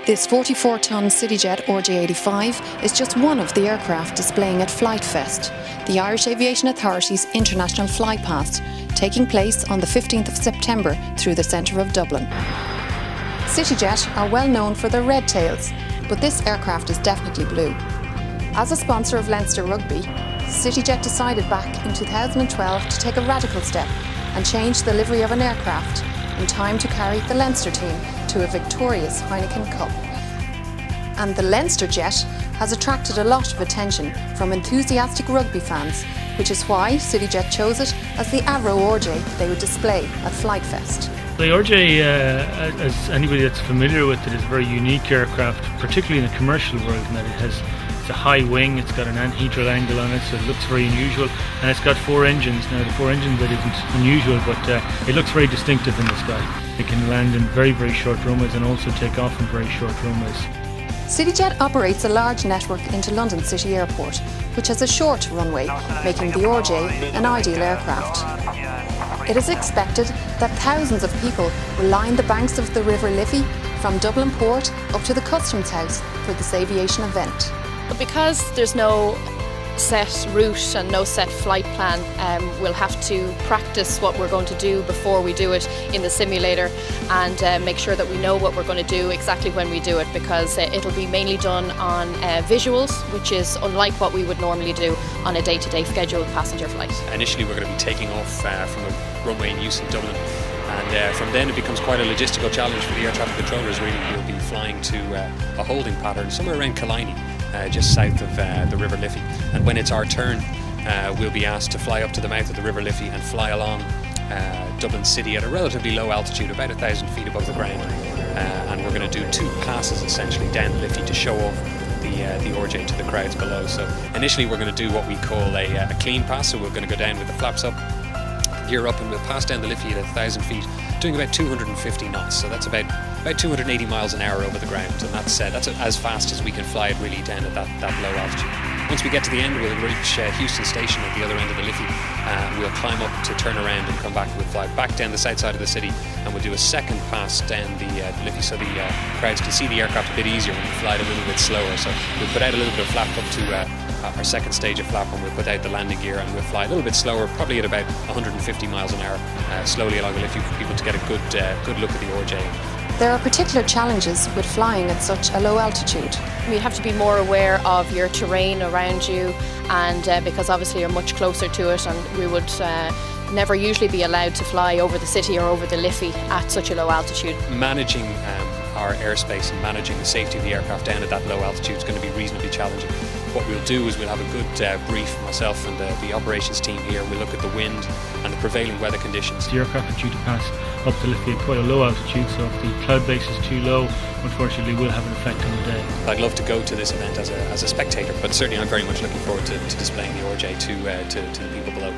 This 44-tonne CityJet RJ85 is just one of the aircraft displaying at FlightFest, the Irish Aviation Authority's international Flypast, taking place on the 15th of September through the centre of Dublin. CityJet are well known for their red tails, but this aircraft is definitely blue. As a sponsor of Leinster Rugby, CityJet decided back in 2012 to take a radical step and change the livery of an aircraft in time to carry the Leinster team to a victorious Heineken Cup. And the Leinster Jet has attracted a lot of attention from enthusiastic rugby fans, which is why CityJet chose it as the Avro RJ they would display at FlightFest. The RJ, as anybody that's familiar with it, is a very unique aircraft, particularly in the commercial world, in that it's a high wing, it's got an anhedral angle on it, so it looks very unusual, and it's got 4 engines. Now the 4 engine bit isn't unusual, but it looks very distinctive in the sky. It can land in very, very short runways and also take off in very short runways. CityJet operates a large network into London City Airport, which has a short runway, making the RJ an ideal aircraft. It is expected that thousands of people will line the banks of the River Liffey from Dublin Port up to the Customs House for this aviation event. But because there's no set route and no set flight plan, we'll have to practice what we're going to do before we do it in the simulator, and make sure that we know what we're going to do exactly when we do it, because it'll be mainly done on visuals, which is unlike what we would normally do on a day-to-day scheduled passenger flight. Initially we're going to be taking off from a runway in use in Dublin, and from then it becomes quite a logistical challenge for the air traffic controllers. Really, we'll be flying to a holding pattern somewhere around Killiney, just south of the River Liffey, and when it's our turn we'll be asked to fly up to the mouth of the River Liffey and fly along Dublin City at a relatively low altitude, about 1,000 feet above the ground, and we're going to do 2 passes essentially down the Liffey to show off the RJ to the crowds below. So initially we're going to do what we call a clean pass, so we're going to go down with the flaps up, gear up, and we'll pass down the Liffey at 1,000 feet, doing about 250 knots, so that's about 280 miles an hour over the ground, and that's as fast as we can fly it really down at that low altitude. Once we get to the end, we'll reach Houston Station at the other end of the Liffey. We'll climb up to turn around and come back. We'll fly back down the south side of the city, and we'll do a second pass down the Liffey, so the crowds can see the aircraft a bit easier when we fly it a little bit slower. So we'll put out a little bit of flap up to our second stage of flap, and we'll put out the landing gear, and we'll fly a little bit slower, probably at about 150 miles an hour, slowly along the Liffey, for people to get a good look at the RJ. There are particular challenges with flying at such a low altitude. You have to be more aware of your terrain around you, and because obviously you're much closer to it, and we would never usually be allowed to fly over the city or over the Liffey at such a low altitude. Managing our airspace and managing the safety of the aircraft down at that low altitude is going to be reasonably challenging. What we'll do is we'll have a good brief, myself and the operations team here. We'll look at the wind and the prevailing weather conditions. The aircraft are due to pass up the Liffey at quite a low altitude, so if the cloud base is too low, unfortunately will have an effect on the day. I'd love to go to this event as a spectator, but certainly I'm very much looking forward to displaying the RJ to the people below.